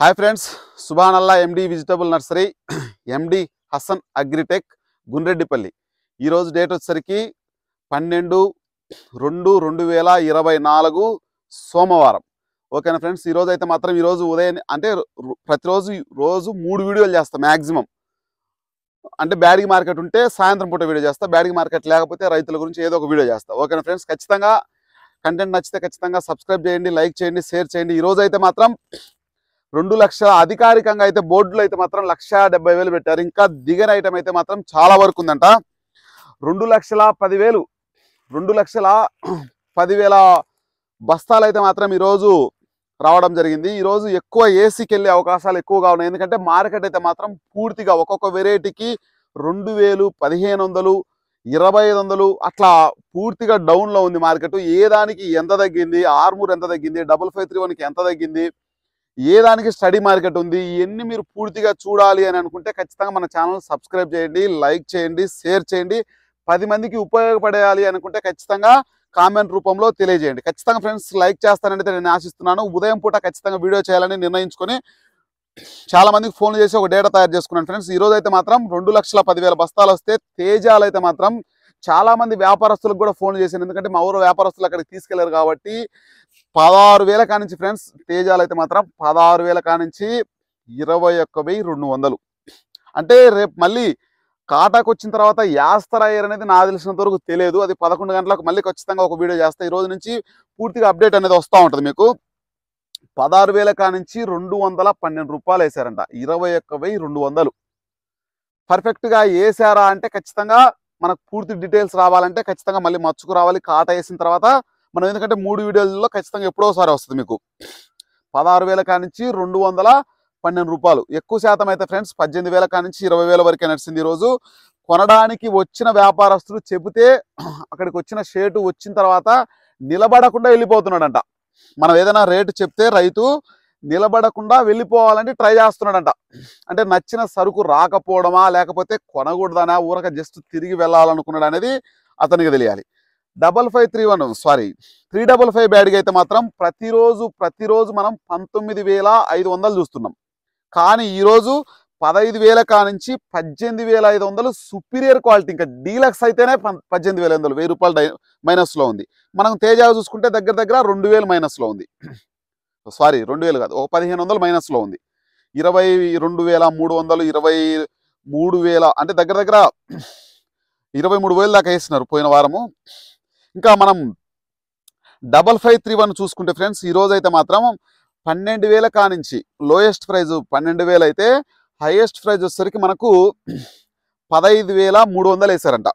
Hi friends, Subhanallah MD vegetable nursery, MD Hasan agritech, Gundreddipalli. ఈరోజు date వచ్చేసరికి 12/2/2024 సోమవారం. ఓకేనా ఫ్రెండ్స్, ఈరోజు అయితే మాత్రం ఈరోజు ఉదయం అంటే ప్రతిరోజు రోజు 3 వీడియోలు చేస్తాం మ్యాక్సిమం. అంటే బ్యాడిగి మార్కెట్ ఉంటే సాయంత్రం పూట వీడియో చేస్తా, బ్యాడిగి మార్కెట్ లేకపోతే రైతుల గురించి ఏదో ఒక వీడియో చేస్తా. ఓకేనా ఫ్రెండ్స్, ఖచ్చితంగా కంటెంట్ నచ్చితే ఖచ్చితంగా సబ్స్క్రైబ్ చేయండి, లైక్ చేయండి, షేర్ చేయండి. ఈరోజు అయితే మాత్రం 2 లక్షల అధికారికంగా అయితే బోర్డులో అయితే మాత్రం 1,70,000 పెట్టారు. ఇంకా దిగని ఐటమ్ అయితే మాత్రం చాలా వరకు ఉందంట. 2,10,000 2,10,000 బస్తాలు అయితే మాత్రం ఈరోజు రావడం జరిగింది. ఈరోజు ఎక్కువ ఏసీకి వెళ్ళే అవకాశాలు ఎక్కువగా ఉన్నాయి. ఎందుకంటే మార్కెట్ అయితే మాత్రం పూర్తిగా ఒక్కొక్క వెరైటీకి 2,000, 1,500, 2,500 అట్లా పూర్తిగా డౌన్లో ఉంది మార్కెట్. ఏ దానికి ఎంత తగ్గింది, ఆర్మూర్ ఎంత తగ్గింది, 5531కి ఎంత తగ్గింది, ఏ దానికి స్టడీ మార్కెట్ ఉంది, ఇవన్నీ మీరు పూర్తిగా చూడాలి అని అనుకుంటే ఖచ్చితంగా మన ఛానల్ సబ్స్క్రైబ్ చేయండి, లైక్ చేయండి, షేర్ చేయండి. 10 మందికి ఉపయోగపడేయాలి అనుకుంటే ఖచ్చితంగా కామెంట్ రూపంలో తెలియజేయండి. ఖచ్చితంగా ఫ్రెండ్స్ లైక్ చేస్తానని నేను ఆశిస్తున్నాను. ఉదయం పూట ఖచ్చితంగా వీడియో చేయాలని నిర్ణయించుకొని చాలా మందికి ఫోన్ చేసి ఒక డేటా తయారు చేసుకున్నాను ఫ్రెండ్స్. ఈరోజు అయితే మాత్రం 2,10,000 బస్తాలు వస్తే తేజాలు అయితే మాత్రం చాలా మంది వ్యాపారస్తులకు కూడా ఫోన్ చేశాను. ఎందుకంటే మా ఊరు వ్యాపారస్తులు అక్కడికి తీసుకెళ్లారు కాబట్టి 16,000 కానించి ఫ్రెండ్స్ తేజాలు అయితే మాత్రం 16,000 కానించి 21,200. అంటే రేపు మళ్ళీ కాటాకు వచ్చిన తర్వాత యాస్తరాయర్ అనేది నాకు తెలిసినంత వరకు తెలియదు. అది 11 గంటలకు మళ్ళీ ఖచ్చితంగా ఒక వీడియో చేస్తా. ఈ రోజు నుంచి పూర్తిగా అప్డేట్ అనేది వస్తూ ఉంటుంది మీకు. 16,000 కానించి 212 రూపాయలు వేసారంట. 21,200 పర్ఫెక్ట్గా వేసారా అంటే ఖచ్చితంగా మనకు పూర్తి డీటెయిల్స్ రావాలంటే ఖచ్చితంగా మళ్ళీ మచ్చుకు రావాలి. కాట వేసిన తర్వాత మనం, ఎందుకంటే 3 వీడియోల్లో ఖచ్చితంగా ఎప్పుడోసారి వస్తుంది మీకు. 16,000 కానించి 212 రూపాయలు. ఎక్కువ శాతం అయితే ఫ్రెండ్స్ 18,000 కానించి 20,000 వరకే నడిచింది. ఈరోజు కొనడానికి వచ్చిన వ్యాపారస్తులు చెబితే అక్కడికి వచ్చిన షేటు వచ్చిన తర్వాత నిలబడకుండా వెళ్ళిపోతున్నాడంట. మనం ఏదైనా రేటు చెప్తే రైతు నిలబడకుండా వెళ్ళిపోవాలంటే ట్రై చేస్తున్నాడంట. అంటే నచ్చిన సరుకు రాకపోవడమా, లేకపోతే కొనకూడదనా, ఊరక జస్ట్ తిరిగి వెళ్ళాలనుకున్నాడు అనేది అతనికి తెలియాలి. 355 బ్యాడ్కి అయితే మాత్రం ప్రతిరోజు మనం 19,500 చూస్తున్నాం. కానీ ఈరోజు 15,000 కానించి 18,500 సుపీరియర్ క్వాలిటీ. ఇంకా డీలక్స్ అయితేనే 18,500, 1,000 రూపాయలు మైనస్లో ఉంది. మనం తేజా చూసుకుంటే దగ్గర 2,000 మైనస్లో ఉంది. 2,000 కాదు, ఒక 1,500 మైనస్లో ఉంది. 22,300, 23,000 అంటే దగ్గర 23,000 దాకా వేసినారు పోయిన వారము. ఇంకా మనం 5531 చూసుకుంటే ఫ్రెండ్స్ ఈరోజు అయితే మాత్రం 12,000 కానించి లోయెస్ట్ ప్రైజ్ 12,000 అయితే హైయెస్ట్ ప్రైజ్ వచ్చేసరికి మనకు 15,300 వేసారంట.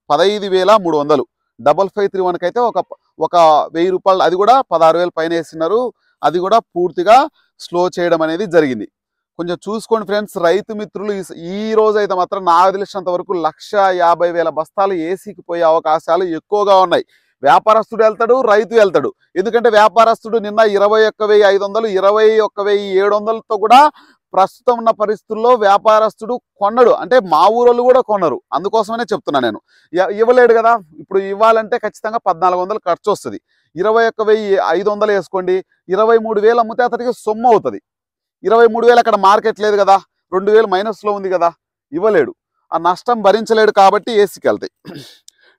15,300. 5531కి అయితే ఒక 1,000 రూపాయలు, అది కూడా 16,000 పైన వేసినారు. అది కూడా పూర్తిగా స్లో చేయడం అనేది జరిగింది. కొంచెం చూసుకోండి ఫ్రెండ్స్. రైతు మిత్రులు ఈ రోజు అయితే మాత్రం నాకు తెలిసినంత వరకు 1,50,000 బస్తాలు ఏసీకి పోయే అవకాశాలు ఎక్కువగా ఉన్నాయి. వ్యాపారస్తుడు వెళ్తాడు, రైతు వెళ్తాడు. ఎందుకంటే వ్యాపారస్తుడు నిన్న 21,500, 21,700తో కూడా ప్రస్తుతం ఉన్న పరిస్థితుల్లో వ్యాపారస్తుడు కొన్నాడు. అంటే మా ఊరోళ్ళు కూడా కొన్నారు. అందుకోసమనే చెప్తున్నా నేను. ఇవ్వలేడు కదా, ఇప్పుడు ఇవ్వాలంటే ఖచ్చితంగా 1400 ఖర్చు వస్తుంది. 21,500 వేసుకోండి, 23,000 అమ్మితే అతనికి సొమ్ము అవుతుంది. 23,000 అక్కడ మార్కెట్ లేదు కదా, 2,000 మైనస్లో ఉంది కదా, ఇవ్వలేడు. ఆ నష్టం భరించలేడు కాబట్టి ఏసీకి వెళ్తాయి.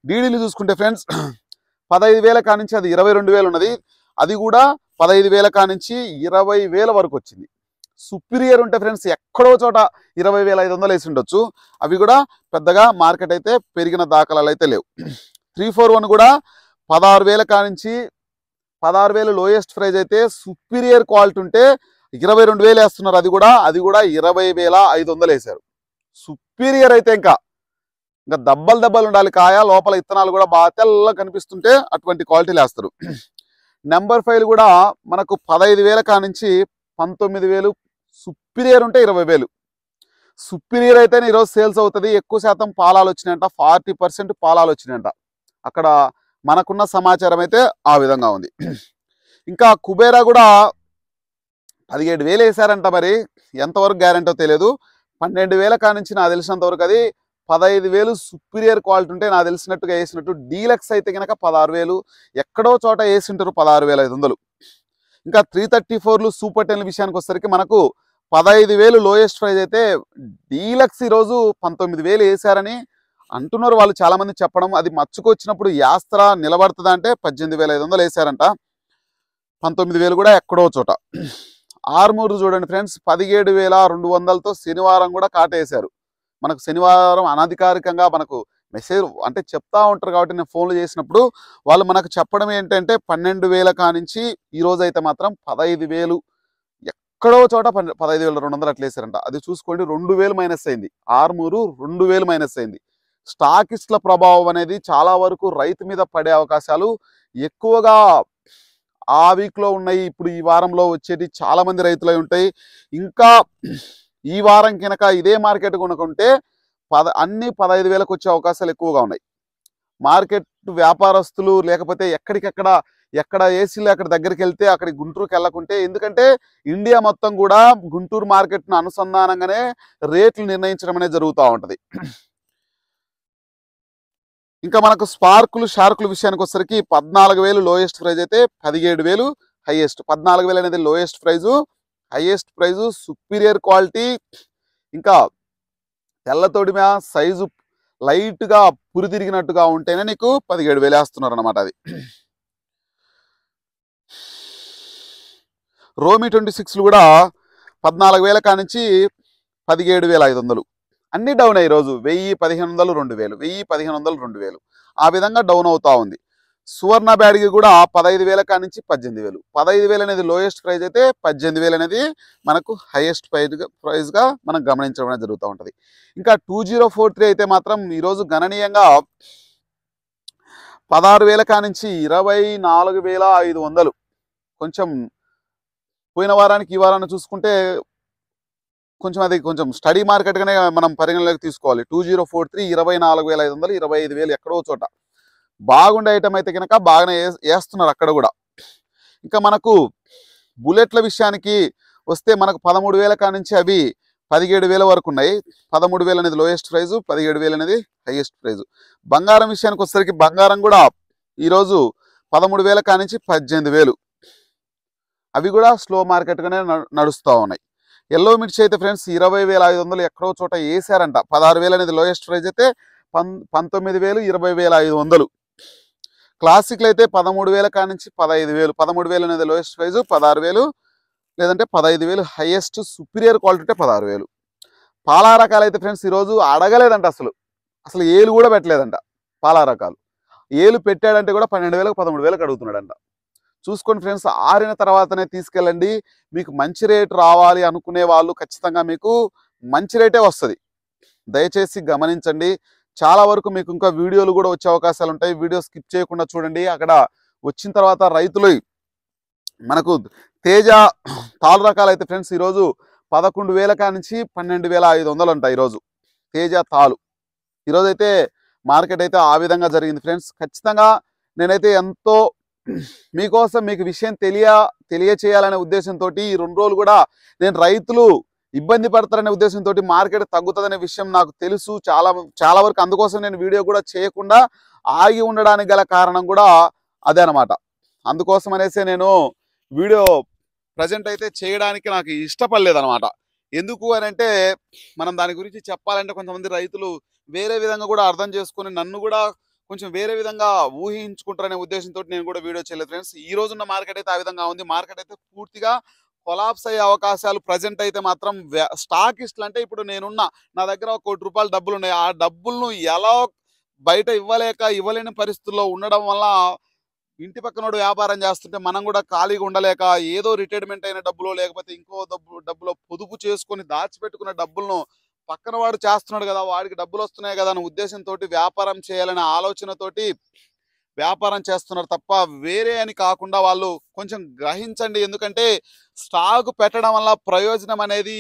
డీడీలు చూసుకుంటే ఫ్రెండ్స్ 15,000 కానించి అది 22,000 ఉన్నది. అది కూడా 15,000 కానించి 20,000 వరకు వచ్చింది. సుపీరియర్ ఉంటే ఫ్రెండ్స్ ఎక్కడో చోట 20,500 వేసి ఉండొచ్చు. అవి కూడా పెద్దగా మార్కెట్ అయితే పెరిగిన దాఖలాలు అయితే లేవు. 341 కూడా 16,000 కానించి 16,000 లోయెస్ట్ ప్రైజ్ అయితే సుపీరియర్ క్వాలిటీ ఉంటే 22,000 వేస్తున్నారు. అది కూడా 20,500 వేశారు. సుపీరియర్ అయితే ఇంకా దబ్బలు ఉండాలి కాయ, లోపల ఇత్తనాలు కూడా బాగా తెల్ల కనిపిస్తుంటే అటువంటి క్వాలిటీలు వేస్తారు. నెంబర్ 5 కూడా మనకు 15,000 కానించి 19,000. సుపీరియర్ ఉంటే 20,000. సుపీరియర్ అయితేనే ఈరోజు సేల్స్ అవుతుంది. ఎక్కువ శాతం పాలాలు వచ్చినాయంట, 40% పాలాలు వచ్చినాయంట. అక్కడ మనకున్న సమాచారం అయితే ఆ విధంగా ఉంది. ఇంకా కుబేరా కూడా 17,000 వేసారంట. మరి ఎంతవరకు గ్యారెంటో తెలియదు. 12,000 కానించి నాకు తెలిసినంత వరకు అది 15,000 సుపీరియర్ క్వాలిటీ ఉంటే నాకు తెలిసినట్టుగా వేసినట్టు. డీలక్స్ అయితే కనుక 16,000, ఎక్కడో చోట వేసింటారు 16,500. ఇంకా 334లు సూపర్ 10 విషయానికి వచ్చేసరికి మనకు 15,000 లోయెస్ట్ ప్రైజ్ అయితే, డీలక్స్ ఈరోజు 19,000 వేసారని అంటున్నారు వాళ్ళు చాలా మంది చెప్పడం. అది మచ్చుకొచ్చినప్పుడు యాస్త్ర నిలబడుతుందా అంటే 18,500 వేసారంట. 19,000 కూడా ఎక్కడో చోట. ఆర్మూర్ చూడండి ఫ్రెండ్స్, 17,200తో శనివారం కూడా కాటేశారు. మనకు శనివారం అనధికారికంగా మనకు మెసేజ్ అంటే చెప్తా ఉంటారు కాబట్టి నేను ఫోన్లు చేసినప్పుడు వాళ్ళు మనకు చెప్పడం ఏంటంటే 12,000 కానించి ఈ రోజు అయితే మాత్రం 15,000 ఎక్కడో చోట 15,200 అట్లా వేసారంట. అది చూసుకోండి, 2,000 మైనస్ అయింది. ఆర్మూరు 2,000 మైనస్ అయింది. స్టాకిస్ట్ల ప్రభావం అనేది చాలా వరకు రైతు మీద పడే అవకాశాలు ఎక్కువగా ఆ వీక్లో ఉన్నాయి. ఇప్పుడు ఈ వారంలో వచ్చేటి చాలా మంది రైతులై ఉంటాయి. ఇంకా ఈ వారం కనుక ఇదే మార్కెట్ కొనుక్కుంటే అన్ని 15,000కు వచ్చే అవకాశాలు ఎక్కువగా ఉన్నాయి. మార్కెట్ వ్యాపారస్తులు లేకపోతే ఎక్కడ ఏసీలు అక్కడ దగ్గరికి వెళ్తే అక్కడికి గుంటూరుకి వెళ్ళకుంటే, ఎందుకంటే ఇండియా మొత్తం కూడా గుంటూరు మార్కెట్ను అనుసంధానంగానే రేట్లు నిర్ణయించడం అనేది జరుగుతూ ఉంటుంది. ఇంకా మనకు షార్కులు విషయానికి వచ్చేసరికి 14,000 లోయెస్ట్ ప్రైజ్ అయితే 17,000 హైయెస్ట్. 14,000 అనేది lowest price, highest price superior quality. ఇంకా తెల్లతోడిమ సైజు లైట్గా పురి తిరిగినట్టుగా ఉంటేనే నీకు 17,000 వేస్తున్నారు అనమాట. అది రోమి 26లు కూడా 14,000 కానించి 17,500. అన్ని డౌన్ అయ్యి రోజు 1,000, 1,500, 2,000, 1,000, 1,500, 2,000 ఆ విధంగా డౌన్ అవుతా ఉంది. సువర్ణ బ్యాడ్కి కూడా 15,000 కానించి 18,000. 15,000 అనేది లోయెస్ట్ ప్రైజ్ అయితే 18,000 అనేది మనకు హైయెస్ట్ ప్రైజ్గా మనం గమనించడం అనేది జరుగుతూ ఉంటుంది. ఇంకా 2043 అయితే మాత్రం ఈరోజు గణనీయంగా 16,000 కానించి 24,500. కొంచెం పోయిన వారానికి ఈ వారాన్ని చూసుకుంటే కొంచెం స్టడీ మార్కెట్గానే మనం పరిగణలోకి తీసుకోవాలి. 2043 24,500, 25,000 ఎక్కడో చోట బాగుండే ఐటమ్ అయితే కనుక బాగానే వేస్తున్నారు అక్కడ కూడా. ఇంకా మనకు బుల్లెట్ల విషయానికి వస్తే మనకు 13,000 కానించి అవి 17,000 వరకు ఉన్నాయి. 13,000 అనేది లోయెస్ట్ ప్రైజు, 17,000 అనేది హైయెస్ట్ ప్రైజు. బంగారం విషయానికి వచ్చేసరికి బంగారం కూడా ఈరోజు 13,000 కానించి 18,000. అవి కూడా స్లో మార్కెట్గానే నడుస్తూ ఉన్నాయి. ఎల్లో మిర్చి అయితే ఫ్రెండ్స్ 20,500 ఎక్కడో చోట వేసారంట. 16,000 అనేది లోయెస్ట్ ప్రైజ్ అయితే 19,000, 20,500. క్లాసిక్లు అయితే 13,000 కానించి 15,000. 13,000 అనేది లోయెస్ట్ ప్రైజ్, 16,000 లేదంటే 15,000 హైయెస్ట్. సుపీరియర్ క్వాలిటీ అంటే 16,000. పాలా రకాలు అయితే ఫ్రెండ్స్ ఈరోజు అడగలేదంట, అసలు ఏలు కూడా పెట్టలేదంట. పాలా రకాలు ఏలు పెట్టాడంటే కూడా 12,000, 13,000 అడుగుతున్నాడంట. చూసుకోండి ఫ్రెండ్స్, ఆరిన తర్వాతనే తీసుకెళ్ళండి. మీకు మంచి రేటు రావాలి అనుకునే వాళ్ళు ఖచ్చితంగా మీకు మంచి రేటే వస్తుంది. దయచేసి గమనించండి. చాలా వరకు మీకు ఇంకా వీడియోలు కూడా వచ్చే అవకాశాలు ఉంటాయి. వీడియో స్కిప్ చేయకుండా చూడండి. అక్కడ వచ్చిన తర్వాత రైతులు మనకు తేజ తాలు రకాలు అయితే ఫ్రెండ్స్ ఈరోజు 11,000 కానించి 12,500 అంట. ఈరోజు తేజ తాలు ఈరోజైతే మార్కెట్ అయితే ఆ విధంగా జరిగింది ఫ్రెండ్స్. ఖచ్చితంగా నేనైతే ఎంతో మీకోసం మీకు విషయం తెలియచేయాలనే ఉద్దేశంతో ఈ 2 రోజులు కూడా నేను రైతులు ఇబ్బంది పడతారనే ఉద్దేశంతో మార్కెట్ తగ్గుతుందనే విషయం నాకు తెలుసు చాలా వరకు. అందుకోసం నేను వీడియో కూడా చేయకుండా ఆగి ఉండడానికి గల కారణం కూడా అదే అనమాట. అందుకోసం అనేసి నేను వీడియో ప్రజెంట్ అయితే చేయడానికి నాకు ఇష్టపడలేదు అనమాట. ఎందుకు అని అంటే మనం దాని గురించి చెప్పాలంటే కొంతమంది రైతులు వేరే విధంగా కూడా అర్థం చేసుకొని నన్ను కూడా కొంచెం వేరే విధంగా ఊహించుకుంటారనే ఉద్దేశంతో నేను కూడా వీడియో చేయలేదు ఫ్రెండ్స్. ఈ రోజున్న మార్కెట్ అయితే ఆ విధంగా ఉంది. మార్కెట్ అయితే పూర్తిగా కొలాప్స్ అయ్యే అవకాశాలు ప్రజెంట్ అయితే మాత్రం. స్టాకిస్టులు అంటే ఇప్పుడు నా దగ్గర 1 కోటి రూపాయలు డబ్బులు ఉన్నాయి. ఆ డబ్బులను ఎలా బయట ఇవ్వలేని పరిస్థితుల్లో ఉండడం వల్ల ఇంటి పక్కనోడు వ్యాపారం చేస్తుంటే మనం కూడా ఖాళీగా ఉండలేక ఏదో రిటైర్మెంట్ అయిన డబ్బులో లేకపోతే ఇంకో డబ్బులో పొదుపు చేసుకొని దాచిపెట్టుకున్న డబ్బులను పక్కన వాడు చేస్తున్నాడు కదా, వాడికి డబ్బులు వస్తున్నాయి కదా అనే ఉద్దేశంతో వ్యాపారం చేయాలనే ఆలోచనతోటి వ్యాపారం చేస్తున్నారు తప్ప వేరే అని కాకుండా వాళ్ళు కొంచెం గ్రహించండి. ఎందుకంటే స్టాక్ పెట్టడం వల్ల ప్రయోజనం అనేది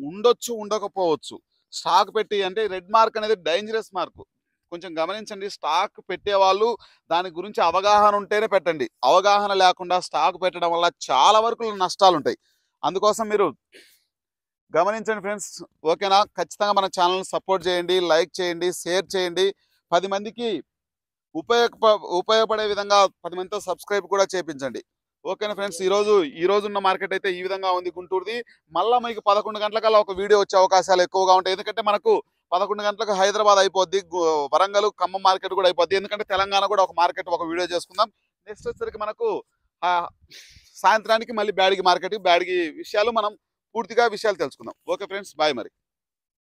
ఉండొచ్చు, ఉండకపోవచ్చు. స్టాక్ పెట్టి అంటే రెడ్ మార్క్ అనేది డేంజరస్ మార్క్. కొంచెం గమనించండి. స్టాక్ పెట్టే వాళ్ళు దాని గురించి అవగాహన ఉంటేనే పెట్టండి. అవగాహన లేకుండా స్టాక్ పెట్టడం వల్ల చాలా వరకు నష్టాలు ఉంటాయి. అందుకోసం మీరు గమనించండి ఫ్రెండ్స్. ఓకేనా? ఖచ్చితంగా మన ఛానల్ని సపోర్ట్ చేయండి, లైక్ చేయండి, షేర్ చేయండి. 10 మందికి ఉపయోగపడే విధంగా 10 మందితో సబ్స్క్రైబ్ కూడా చేయించండి. ఓకేనా ఫ్రెండ్స్, ఈ రోజు ఉన్న మార్కెట్ అయితే ఈ విధంగా ఉంది గుంటూరుది. మళ్ళీ మీకు 11 గంటలకల్లా ఒక వీడియో వచ్చే అవకాశాలు ఎక్కువగా ఉంటాయి. ఎందుకంటే మనకు 11 గంటలకు హైదరాబాద్ అయిపోద్ది, వరంగల్ ఖమ్మం మార్కెట్ కూడా అయిపోద్ది. ఎందుకంటే తెలంగాణ కూడా ఒక మార్కెట్ ఒక వీడియో చేసుకుందాం. నెక్స్ట్ వచ్చేసరికి మనకు సాయంత్రానికి మళ్ళీ బ్యాడిగి మార్కెట్, బ్యాడిగి విషయాలు మనం పూర్తిగా విషయాలు తెలుసుకుందాం. ఓకే ఫ్రెండ్స్, బాయ్ మరి.